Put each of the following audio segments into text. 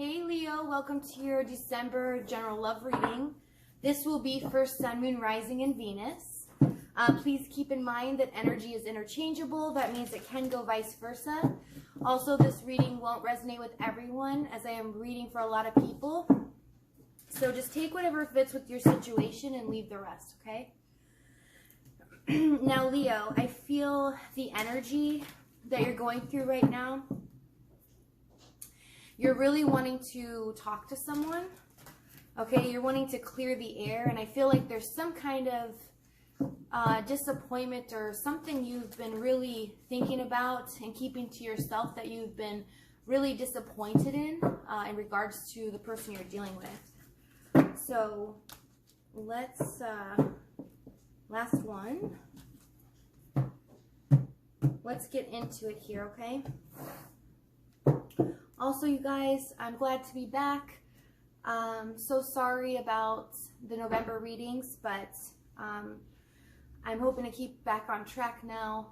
Hey Leo, welcome to your December general love reading. This will be for Sun, Moon, Rising, and Venus. Please keep in mind that energy is interchangeable. That means it can go vice versa. Also, this reading won't resonate with everyone as I am reading for a lot of people. So just take whatever fits with your situation and leave the rest, okay? Now, Leo, I feel the energy that you're going through right now. You're really wanting to talk to someone, okay? You're wanting to clear the air, and I feel like there's some kind of disappointment or something you've been really thinking about and keeping to yourself that you've been really disappointed in regards to the person you're dealing with. So let's, last one. Let's get into it here, okay? Also, you guys, I'm glad to be back. So sorry about the November readings, but I'm hoping to keep back on track now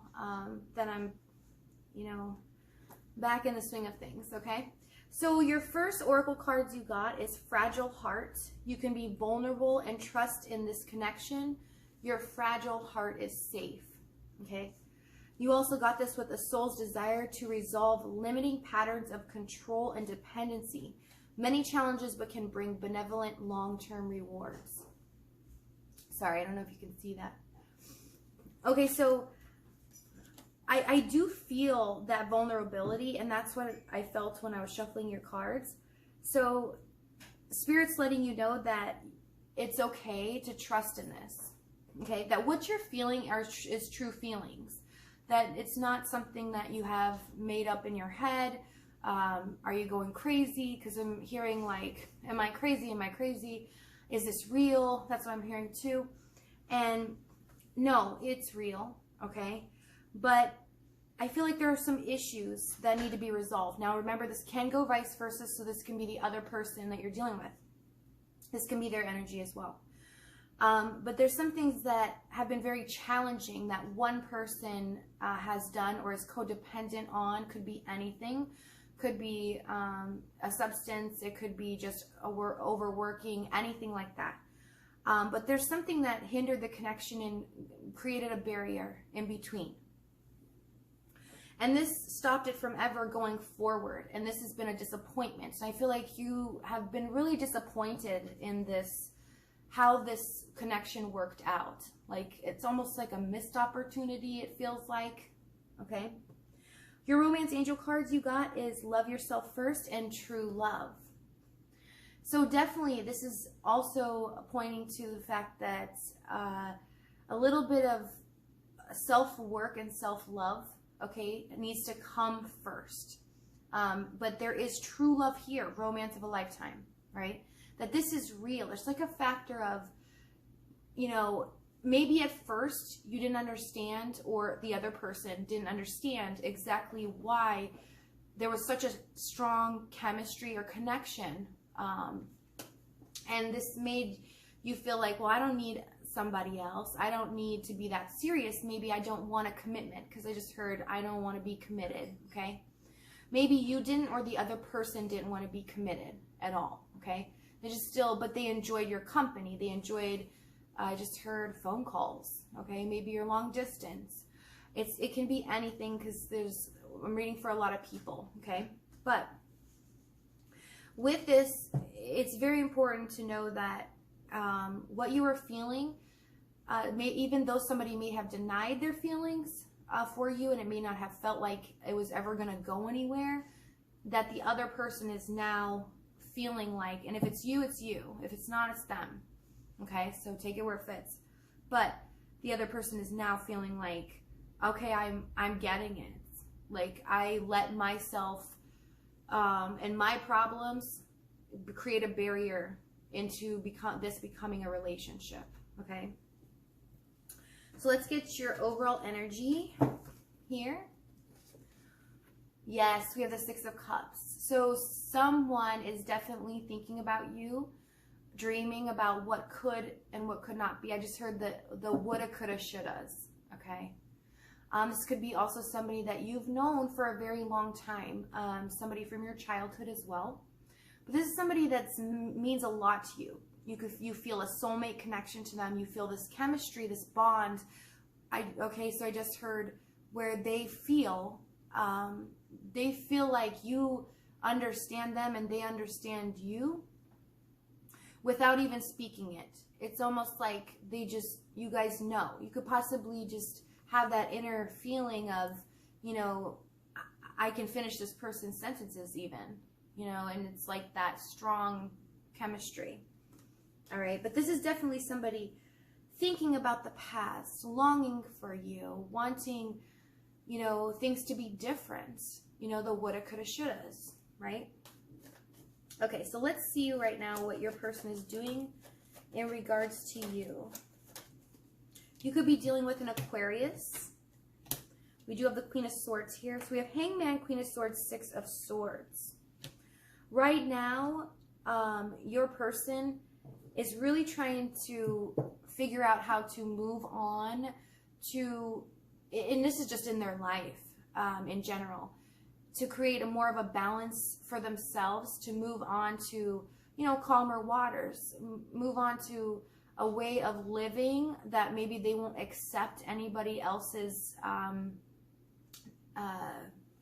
that I'm, back in the swing of things, okay? So your first oracle cards you got is Fragile Heart. You can be vulnerable and trust in this connection. Your fragile heart is safe, okay? You also got this with a soul's desire to resolve limiting patterns of control and dependency. Many challenges, but can bring benevolent long-term rewards. Sorry, I don't know if you can see that. Okay, so I do feel that vulnerability, and that's what I felt when I was shuffling your cards. So Spirit's letting you know that it's okay to trust in this, okay? That what you're feeling is true feelings. That it's not something that you have made up in your head. Are you going crazy? Because I'm hearing like, am I crazy? Am I crazy? Is this real? That's what I'm hearing too. And no, it's real, okay? But I feel like there are some issues that need to be resolved. Now remember, this can go vice versa, so this can be the other person that you're dealing with. This can be their energy as well. But there's some things that have been very challenging that one person has done or is codependent on. Could be anything. Could be a substance. It could be just overworking, anything like that. But there's something that hindered the connection and created a barrier in between. And this stopped it from ever going forward. And this has been a disappointment. And I feel like you have been really disappointed in this, how this connection worked out. Like, it's almost like a missed opportunity, it feels like, okay? Your romance angel cards you got is Love Yourself First and True Love. So definitely this is also pointing to the fact that a little bit of self-work and self-love, okay, needs to come first. But there is true love here, romance of a lifetime, right? That this is real. There's like a factor of, maybe at first you didn't understand, or the other person didn't understand exactly why there was such a strong chemistry or connection. And this made you feel like, well, I don't need somebody else. I don't need to be that serious. Maybe I don't want a commitment, because I just heard I don't want to be committed, okay? Maybe you didn't, or the other person didn't want to be committed at all, okay? They just but they enjoyed your company. They enjoyed, I just heard phone calls, okay? Maybe you're long distance. It can be anything, because I'm reading for a lot of people, okay? But with this, it's very important to know that what you are feeling, even though somebody may have denied their feelings for you, and it may not have felt like it was ever going to go anywhere, that the other person is now feeling like, and if it's you, it's you. If it's not, it's them. Okay, so take it where it fits. But the other person is now feeling like, okay, I'm getting it. Like, I let myself and my problems create a barrier into becoming a relationship. Okay, so let's get your overall energy here. Yes, we have the Six of Cups. So someone is definitely thinking about you, dreaming about what could and what could not be. I just heard the woulda, coulda, shouldas, okay? This could be also somebody that you've known for a very long time, somebody from your childhood as well. But this is somebody that means a lot to you. You feel a soulmate connection to them. You feel this chemistry, this bond. So I just heard where they feel like you understand them and they understand you without even speaking it. It's almost like you guys know. You could possibly just have that inner feeling of, I can finish this person's sentences even, and it's like that strong chemistry. All right, but this is definitely somebody thinking about the past, longing for you, wanting, things to be different, the woulda, coulda, shouldas, right? Okay, so let's see right now what your person is doing in regards to you. You could be dealing with an Aquarius. We do have the Queen of Swords here. So we have Hangman, Queen of Swords, Six of Swords. Right now, your person is really trying to figure out how to move on to, and this is just in their life in general, to create more of a balance for themselves, to move on to, calmer waters, move on to a way of living that maybe they won't accept anybody else's, I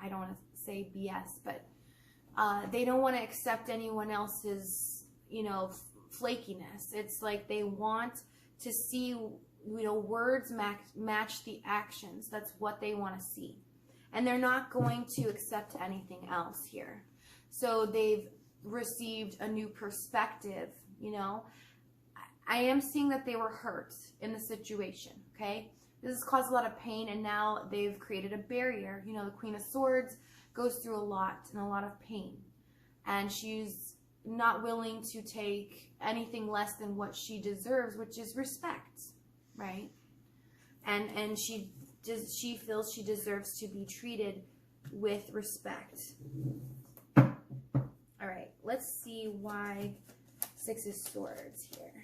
don't want to say BS, but they don't want to accept anyone else's, flakiness. It's like they want to see, words match the actions. That's what they want to see. And they're not going to accept anything else here. So they've received a new perspective, I am seeing that they were hurt in the situation, okay? This has caused a lot of pain, and now they've created a barrier. The Queen of Swords goes through a lot and a lot of pain. And she's not willing to take anything less than what she deserves, which is respect, right? And she feels she deserves to be treated with respect. All right, let's see why Six of Swords here.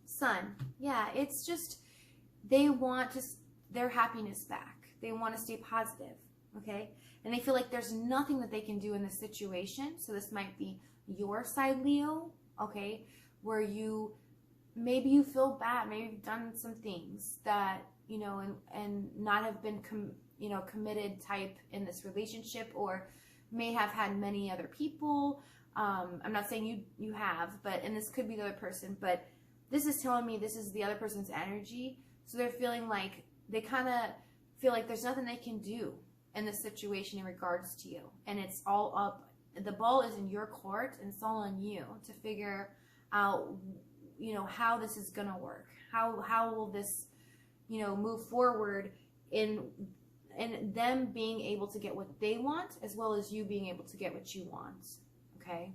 Sun. Yeah, it's just they want their happiness back. They want to stay positive, okay? And they feel like there's nothing that they can do in this situation. So this might be your side, Leo, okay, where maybe you feel bad, maybe you've done some things that, and not have been, committed type in this relationship, or may have had many other people. I'm not saying you have, and this could be the other person, but this is telling me this is the other person's energy. So they're feeling like, they kind of feel like there's nothing they can do in this situation in regards to you. And it's all up, the ball is in your court, and it's all on you to figure out, how this is going to work. How will this, move forward in them being able to get what they want, as well as you being able to get what you want. Okay?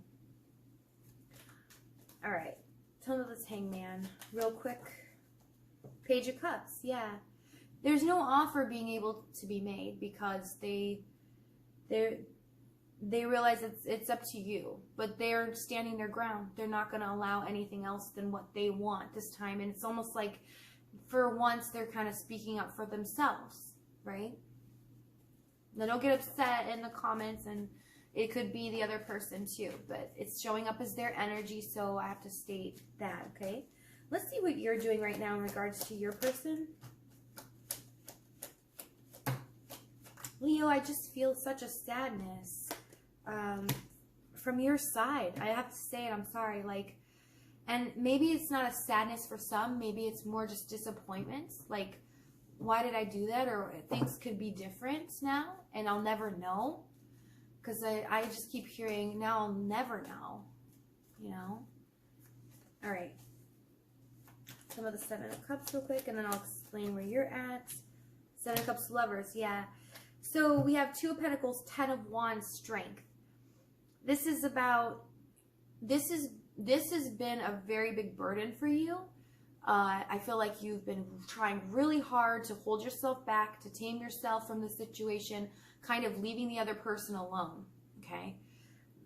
All right. Tell me this Hangman real quick. Page of Cups. Yeah. There's no offer being able to be made because they realize it's up to you, but they're standing their ground. They're not going to allow anything else than what they want this time. And it's almost like for once they're kind of speaking up for themselves, right? Now don't get upset in the comments, and it could be the other person too, but it's showing up as their energy, so I have to state that, okay? Let's see what you're doing right now in regards to your person. Leo, I just feel such a sadness from your side. I have to say it, I'm sorry. And maybe it's not a sadness for some. Maybe it's more just disappointment. Like, why did I do that? Or things could be different now, and I'll never know. Because I just keep hearing, now I'll never know. All right. Some of the Seven of Cups real quick, and then I'll explain where you're at. Seven of Cups, Lovers, yeah. So we have Two of Pentacles, Ten of Wands, Strength. This is about, this has been a very big burden for you. I feel like you've been trying really hard to hold yourself back, to tame yourself from the situation, kind of leaving the other person alone, okay?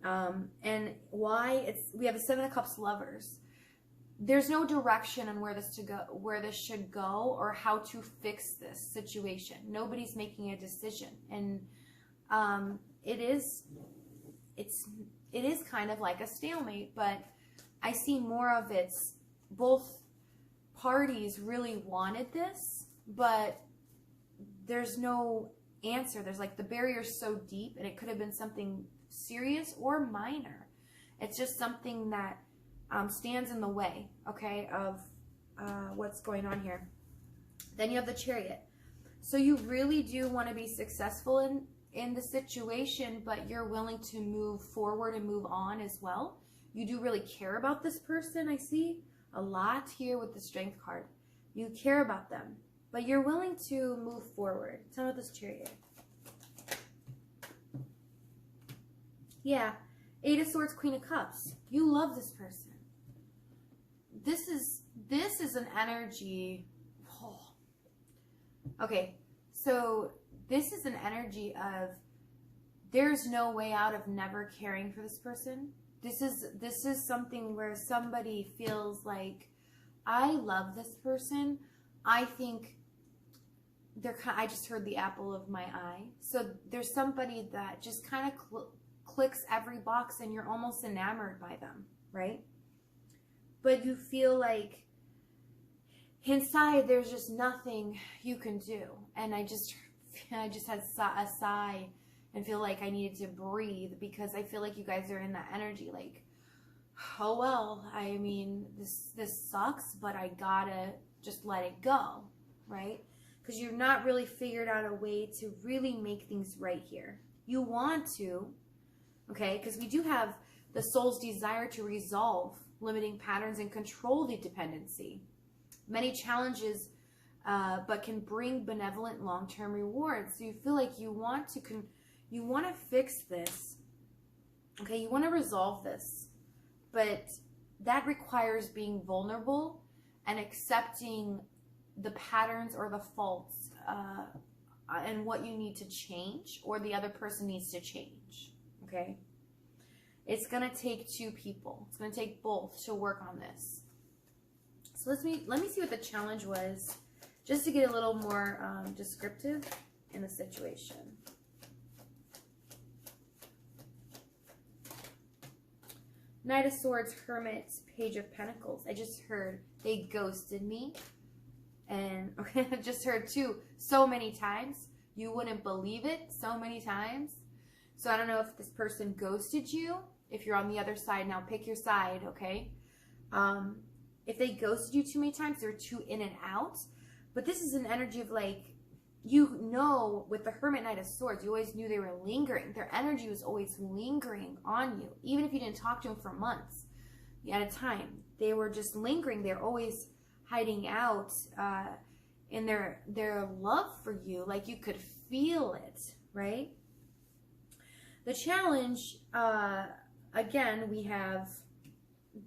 And why? We have a Seven of Cups, Lovers. There's no direction on where this should go, or how to fix this situation. Nobody's making a decision, and it's it is kind of like a stalemate, but I see more of it's both parties really wanted this, but there's no answer. There's like the barrier's so deep, and it could have been something serious or minor. It's just something that stands in the way, okay, of what's going on here. Then you have the Chariot. So you really do want to be successful in the situation, but you're willing to move forward and move on as well. You do really care about this person, I see a lot here with the Strength card. You care about them, but you're willing to move forward. Tell me about this Chariot. Yeah, 8 of Swords, Queen of Cups. You love this person. This is an energy. Oh. Okay, so this is an energy of there's no way out of never caring for this person. This is something where somebody feels like, I love this person. I think they're kind of, I just heard the apple of my eye. So there's somebody that just kind of clicks every box, and you're almost enamored by them, right? But you feel like inside there's just nothing you can do. And I just had a sigh and feel like I needed to breathe, because I feel like you guys are in that energy like, oh well, I mean, this sucks, but I gotta just let it go, right? Because you've not really figured out a way to really make things right here. You want to, okay, because we do have the soul's desire to resolve limiting patterns and control the dependency. Many challenges, but can bring benevolent long-term rewards. So you feel like you want to fix this, okay? You want to resolve this, but that requires being vulnerable and accepting the patterns or the faults and what you need to change, or the other person needs to change, okay? It's going to take two people. It's going to take both to work on this. So let me see what the challenge was, just to get a little more descriptive in the situation. Knight of Swords, Hermit, Page of Pentacles. I just heard they ghosted me. And okay, I just heard too, so many times. You wouldn't believe it, so many times. So I don't know if this person ghosted you. If you're on the other side, now pick your side, okay? If they ghosted you too many times, they're too in and out. But this is an energy of like, you know, with the Hermit, Knight of Swords, you always knew they were lingering. Their energy was always lingering on you. Even if you didn't talk to them for months at a time, they were just lingering. They're always hiding out in their love for you. Like you could feel it, right? The challenge, again, we have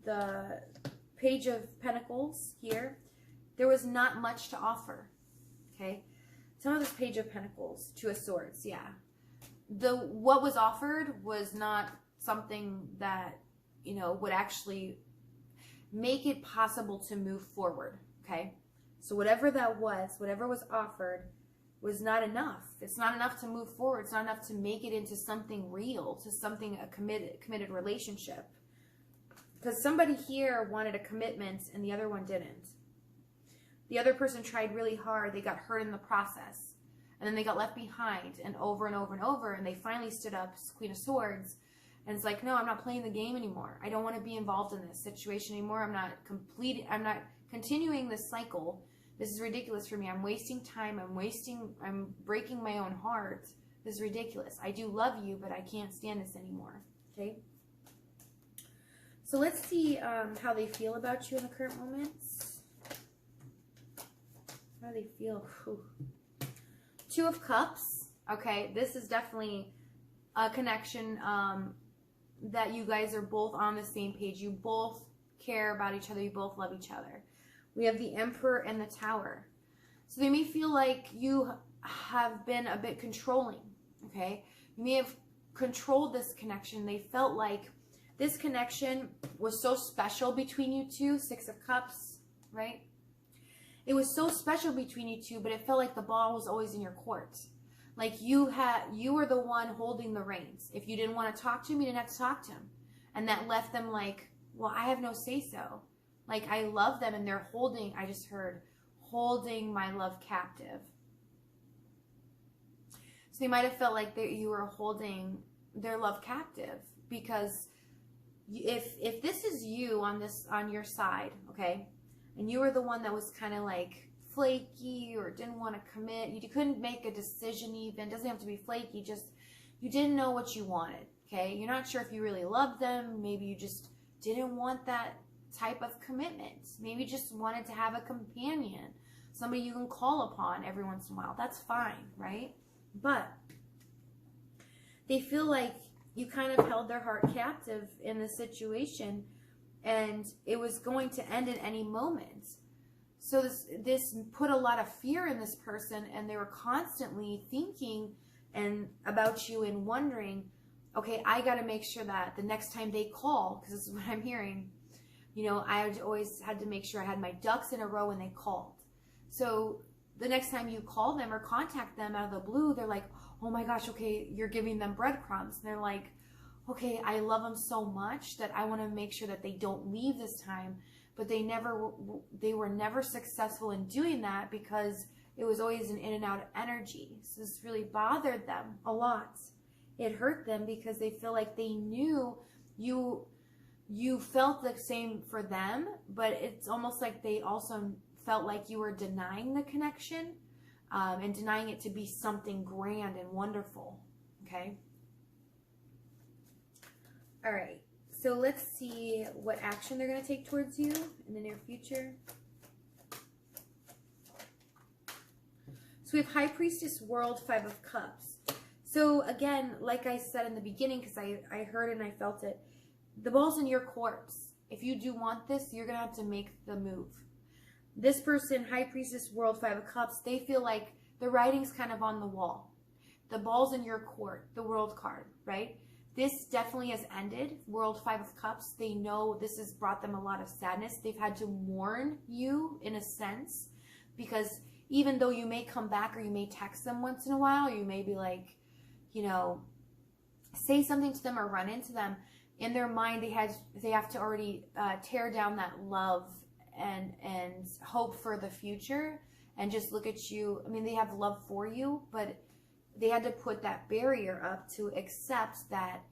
the Page of Pentacles here. There was not much to offer, okay? Some of this Page of Pentacles, Two of Swords, yeah. What was offered was not something that, you know, would actually make it possible to move forward, okay? So whatever that was, whatever was offered was not enough. It's not enough to move forward. It's not enough to make it into something real, to something, a committed relationship. Because somebody here wanted a commitment and the other one didn't. The other person tried really hard. They got hurt in the process. And then they got left behind, and over and over and over. And they finally stood up, Queen of Swords. And it's like, no, I'm not playing the game anymore. I don't want to be involved in this situation anymore. I'm not continuing this cycle. This is ridiculous for me. I'm wasting time. I'm breaking my own heart. This is ridiculous. I do love you, but I can't stand this anymore. Okay? So let's see how they feel about you in the current moments. How do they feel? Whew. Two of Cups. Okay, this is definitely a connection that you guys are both on the same page. You both care about each other. You both love each other. We have the Emperor and the Tower. So they may feel like you have been a bit controlling, okay? You may have controlled this connection. They felt like this connection was so special between you two. Six of Cups, right? It was so special between you two, but it felt like the ball was always in your court. Like you were the one holding the reins. If you didn't want to talk to him, you didn't have to talk to him. And that left them like, well, I have no say-so. Like, I love them, and they're holding, I just heard, holding my love captive. So they might have felt like you were holding their love captive, because if this is you on your side, okay, and you were the one that was kind of like flaky or didn't want to commit, you couldn't make a decision even, it doesn't have to be flaky, just you didn't know what you wanted, okay? You're not sure if you really loved them, maybe you just didn't want that type of commitment. Maybe you just wanted to have a companion, somebody you can call upon every once in a while. That's fine, right? But they feel like you kind of held their heart captive in the situation, and it was going to end at any moment. So this put a lot of fear in this person, and they were constantly thinking about you and wondering, okay, I got to make sure that the next time they call, because this is what I'm hearing, you know, I always had to make sure I had my ducks in a row when they called. So the next time you call them or contact them out of the blue, they're like, oh my gosh, okay, you're giving them breadcrumbs. And they're like, okay, I love them so much that I want to make sure that they don't leave this time. But they were never successful in doing that, because it was always an in and out energy. So this really bothered them a lot. It hurt them because they feel like they knew you felt the same for them, but it's almost like they also felt like you were denying the connection, and denying it to be something grand and wonderful, okay? All right, so let's see what action they're going to take towards you in the near future. So we have High Priestess, World, Five of Cups. So again, like I said in the beginning, because I heard it and I felt it, the ball's in your court. If you do want this, you're going to have to make the move. This person, High Priestess, World, Five of Cups, they feel like the writing's kind of on the wall. The ball's in your court, the World card, right? This definitely has ended. World, Five of Cups, they know this has brought them a lot of sadness. They've had to mourn you in a sense, because even though you may come back or you may text them once in a while, you may be like, you know, say something to them or run into them, in their mind they have to already tear down that love and hope for the future, and just look at you. I mean, they have love for you, but they had to put that barrier up to accept that,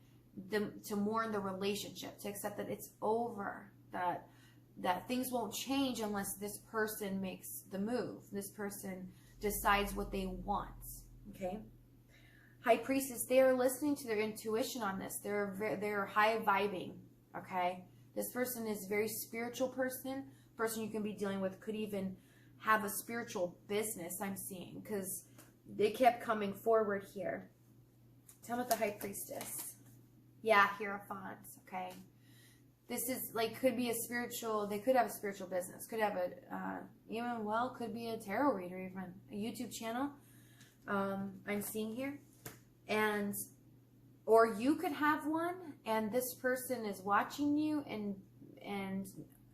to mourn the relationship, to accept that it's over, that things won't change unless this person makes the move, this person decides what they want, okay? High Priestess, they are listening to their intuition on this. They're high vibing, okay? This person is a very spiritual person you can be dealing with, could even have a spiritual business, I'm seeing, because they kept coming forward here. Tell me about the High Priestess. Yeah, Hierophant, okay? This is like, could be a spiritual, they could have a spiritual business, could have could be a tarot reader, even a YouTube channel, I'm seeing here. Or you could have one, and this person is watching you and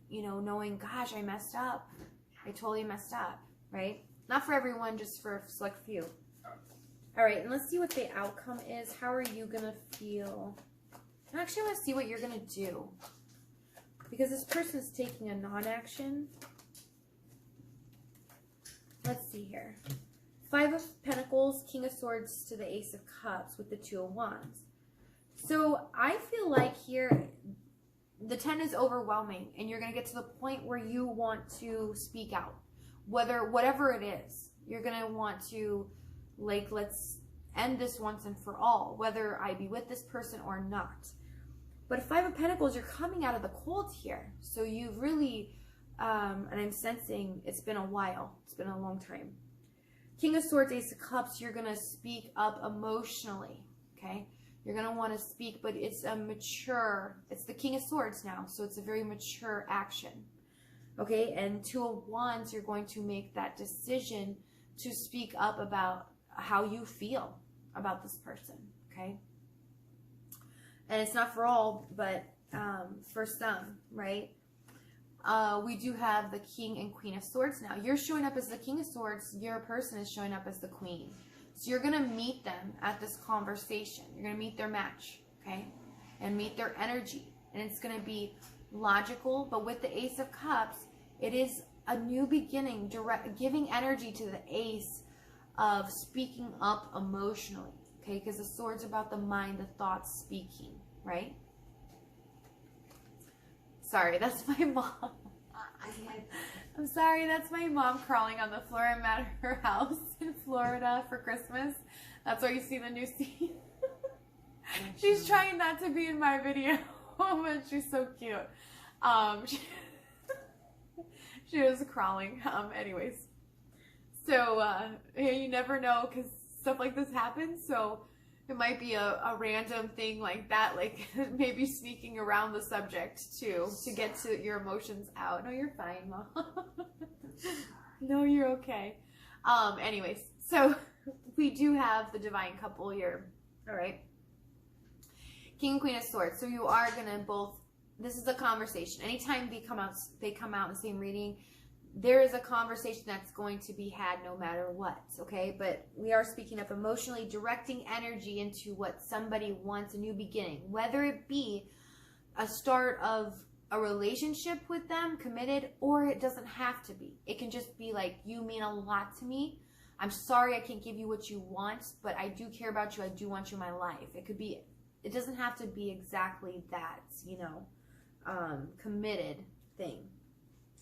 you know, knowing, gosh, I messed up. I totally messed up, right? Not for everyone, just for a select few. All right, and let's see what the outcome is. How are you going to feel? I actually want to see what you're going to do, because this person is taking a non-action. Let's see here. Five of Pentacles, King of Swords to the Ace of Cups with the Two of Wands. So I feel like here the 10 is overwhelming, and you're going to get to the point where you want to speak out. Whatever it is, you're going to want to, like, let's end this once and for all, whether I be with this person or not. But Five of Pentacles, you're coming out of the cold here. So you've really, and I'm sensing it's been a while. It's been a long time. King of Swords, Ace of Cups, you're going to speak up emotionally, okay? You're going to want to speak, but it's a mature, it's the King of Swords now, so it's a very mature action, okay? And Two of Wands, you're going to make that decision to speak up about how you feel about this person, okay? And it's not for all, but for some, right? We do have the King and Queen of Swords now. You're showing up as the King of Swords. Your person is showing up as the Queen. So you're going to meet them at this conversation. You're going to meet their match, okay? And meet their energy. And it's going to be logical, but with the Ace of Cups, it is a new beginning, giving energy to the Ace of speaking up emotionally, okay? Because the Sword's about the mind, the thoughts speaking, right? Sorry, that's my mom. I'm sorry, that's my mom crawling on the floor. I'm at her house in Florida for Christmas. That's why you see the new scene. She's trying not to be in my video, but she's so cute. She was crawling. Anyways, so you never know, because stuff like this happens. So it might be a random thing like that, like maybe sneaking around the subject too, to get to your emotions out. No, you're fine, Mom. No, you're okay. Anyways, so we do have the divine couple here. All right. King and Queen of Swords. So you are going to both, this is a conversation. Anytime they come out in the same reading, there is a conversation that's going to be had no matter what, okay? But we are speaking of emotionally directing energy into what somebody wants, a new beginning, whether it be a start of a relationship with them, committed, or it doesn't have to be. It can just be like, you mean a lot to me. I'm sorry I can't give you what you want, but I do care about you. I do want you in my life. It could be, it doesn't have to be exactly that, you know, committed thing,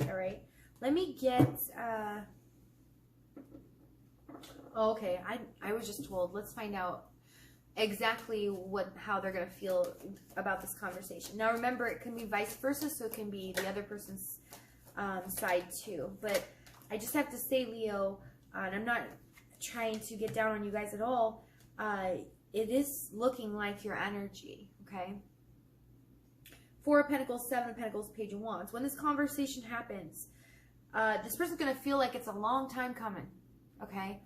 all right? Let me get, okay, I was just told, let's find out exactly how they're going to feel about this conversation. Now remember, it can be vice versa, so it can be the other person's side too. But I just have to say, Leo, and I'm not trying to get down on you guys at all, it is looking like your energy, okay? Four of Pentacles, Seven of Pentacles, Page of Wands. When this conversation happens, this person's going to feel like it's a long time coming, okay?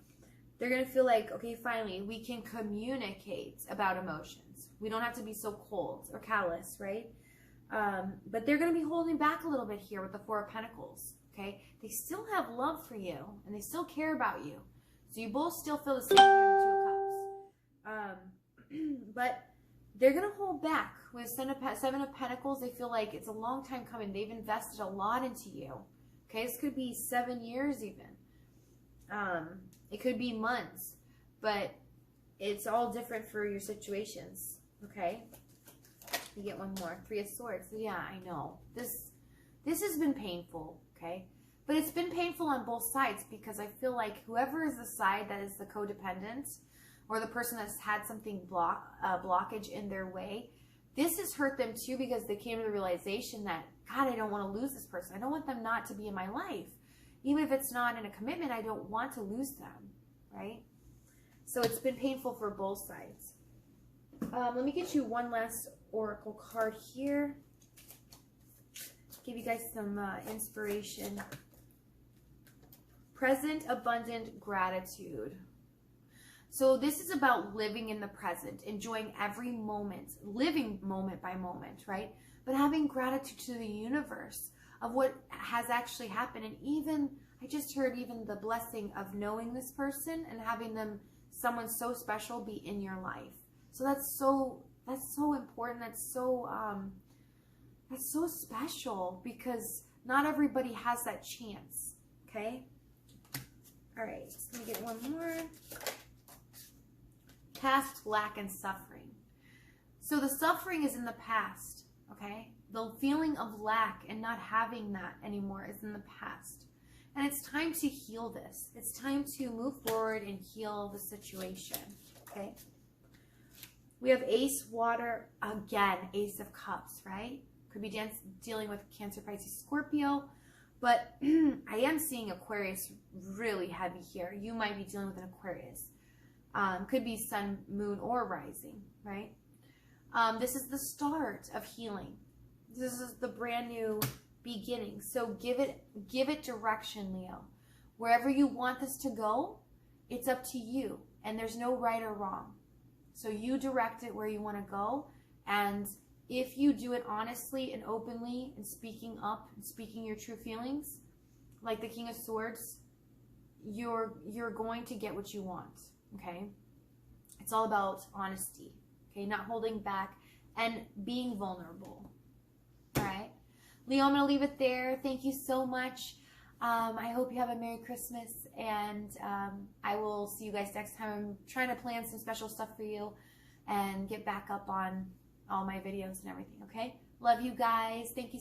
They're going to feel like, okay, finally, we can communicate about emotions. We don't have to be so cold or callous, right? But they're going to be holding back a little bit here with the Four of Pentacles, okay? They still have love for you, and they still care about you. So you both still feel the same here in the Two of Cups. But they're going to hold back. With Seven of Pentacles, they feel like it's a long time coming. They've invested a lot into you. Okay, this could be 7 years even. It could be months, but it's all different for your situations. Okay, you get one more. Three of Swords. Yeah, I know. This has been painful. Okay, but it's been painful on both sides, because I feel like whoever is the side that is the codependent, or the person that's had something blockage in their way, this has hurt them too, because they came to the realization that, God, I don't want to lose this person. I don't want them not to be in my life. Even if it's not in a commitment, I don't want to lose them, right? So it's been painful for both sides. Let me get you one last oracle card here. Give you guys some inspiration. Present, abundant gratitude. So this is about living in the present, enjoying every moment, living moment by moment, right? But having gratitude to the universe of what has actually happened. And even, I just heard even the blessing of knowing this person and having them, someone so special, be in your life. So that's so important. That's so special, because not everybody has that chance, okay? All right, let me get one more. Past, lack, and suffering. So the suffering is in the past, okay? The feeling of lack and not having that anymore is in the past. And it's time to heal this. It's time to move forward and heal the situation, okay? We have Ace, Water, again, Ace of Cups, right? Could be dealing with Cancer, Pisces, Scorpio. But I am seeing Aquarius really heavy here. You might be dealing with an Aquarius. Could be sun, moon, or rising, right? This is the start of healing. This is the brand new beginning. So give it direction, Leo. Wherever you want this to go, it's up to you. And there's no right or wrong. So you direct it where you want to go. And if you do it honestly and openly and speaking up and speaking your true feelings, like the King of Swords, you're going to get what you want. okay? It's all about honesty, okay? Not holding back and being vulnerable, all right? Leo, I'm going to leave it there. Thank you so much. I hope you have a Merry Christmas, and I will see you guys next time. I'm trying to plan some special stuff for you and get back up on all my videos and everything, okay? Love you guys. Thank you